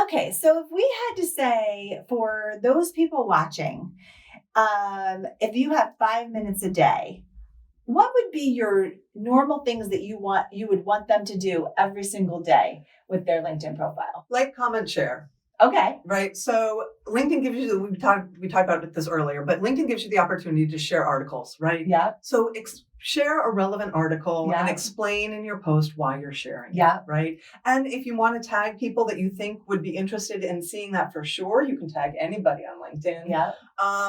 Okay, so if we had to say for those people watching, if you have 5 minutes a day, what would be your normal things that you would want them to do every single day with their LinkedIn profile? Like, comment, share. Okay. Right. So LinkedIn gives you, we talked about this earlier, but LinkedIn gives you the opportunity to share articles, right? Yeah. So share a relevant article and Yeah. explain in your post why you're sharing Yeah. it, right? And if you want to tag people that you think would be interested in seeing that for sure, you can tag anybody on LinkedIn. Yeah.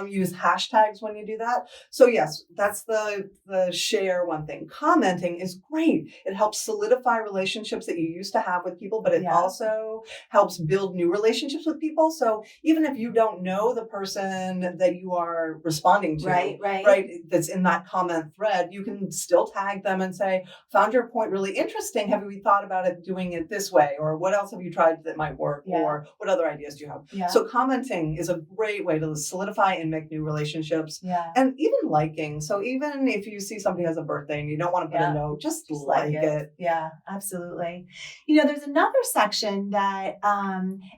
Use hashtags when you do that. So yes, that's the share one thing. Commenting is great. It helps solidify relationships that you used to have with people, but it also helps build new relationships with people. So even if you don't know the person that you are responding to, right, that's in that comment thread, you can still tag them and say, found your point really interesting. Have you thought about it doing it this way? Or what else have you tried that might work? Or what other ideas do you have? Yeah. So commenting is a great way to solidify and make new relationships. Yeah. And even liking. So even if you see somebody has a birthday and you don't want to put a note, just like it. Yeah, absolutely. You know, there's another section that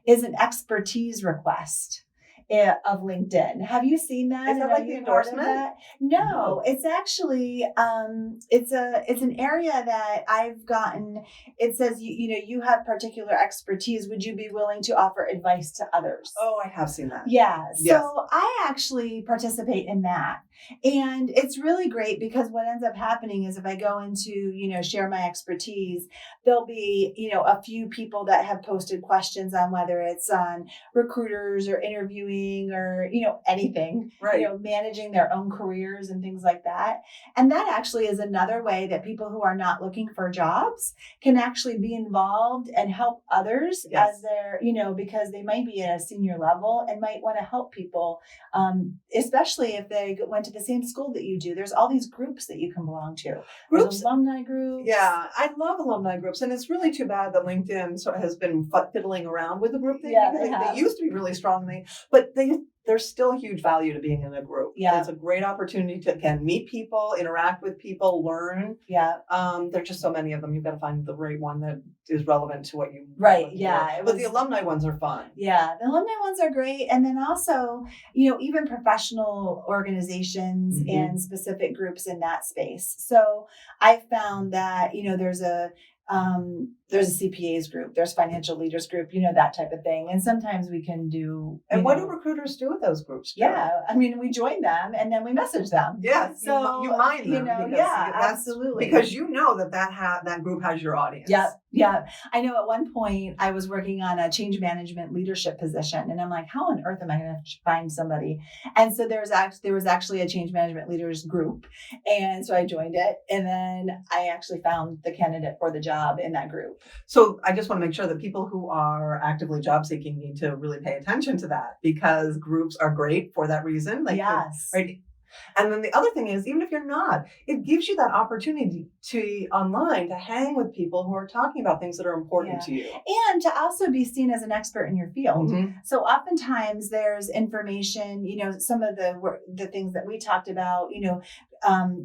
is an expertise request of LinkedIn. Have you seen that? Is that like the endorsement? No, it's actually it's an area that I've gotten. It says you have particular expertise. Would you be willing to offer advice to others? Oh, I have seen that. Yeah. So I actually participate in that. And it's really great because what ends up happening is if I go into, share my expertise, there'll be, a few people that have posted questions on whether it's on recruiters or interviewing or, anything, right. Managing their own careers and things like that. And that actually is another way that people who are not looking for jobs can actually be involved and help others as they're, because they might be at a senior level and might want to help people, especially if they went to the same school that you do. There's all these groups that you can belong to. There's alumni groups. Yeah, I love alumni groups. And it's really too bad that LinkedIn sort of has been fiddling around with the group thing. Yeah, they used to be really strong, but there's still huge value to being in a group. Yeah. It's a great opportunity to, again, meet people, interact with people, learn. Yeah. There's just so many of them. You've got to find the right one that is relevant to what you But the alumni ones are fun. Yeah, the alumni ones are great. And then also, even professional organizations and specific groups in that space. So I found that, there's a CPAs group, there's financial leaders group, that type of thing. And sometimes we can do. And what do recruiters do with those groups? Yeah. I mean, we join them and then we message them. Yeah. So you mind them. Absolutely. Because that group has your audience. Yeah. Yeah. I know at one point I was working on a change management leadership position and I'm like, how on earth am I going to find somebody? And so there was actually a change management leaders group. And so I joined it and then I actually found the candidate for the job in that group. So I just want to make sure that people who are actively job seeking need to really pay attention to that because groups are great for that reason. Yes. Right. And then the other thing is, even if you're not, it gives you that opportunity to online to hang with people who are talking about things that are important to you. And to also be seen as an expert in your field. Mm-hmm. So oftentimes there's information, some of the things that we talked about,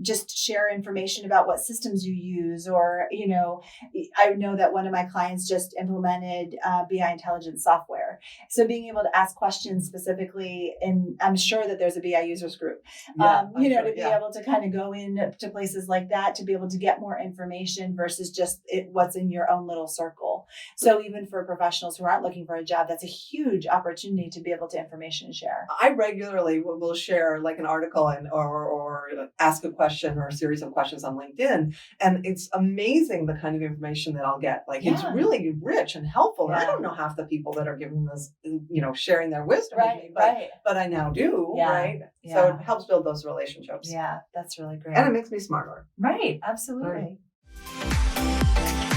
just share information about what systems you use, or, I know that one of my clients just implemented BI intelligence software. So being able to ask questions specifically, and I'm sure that there's a BI users group, to be able to kind of go into places like that, to be able to get more information versus just what's in your own little circle. So even for professionals who aren't looking for a job, that's a huge opportunity to be able to information share. I regularly will share like an article or ask a question or a series of questions on LinkedIn. And it's amazing the kind of information that I'll get. It's really rich and helpful. Yeah. I don't know half the people that are giving this, sharing their wisdom with me, but I now do, right? Yeah. So it helps build those relationships. Yeah, that's really great. And it makes me smarter. Right, absolutely. Right.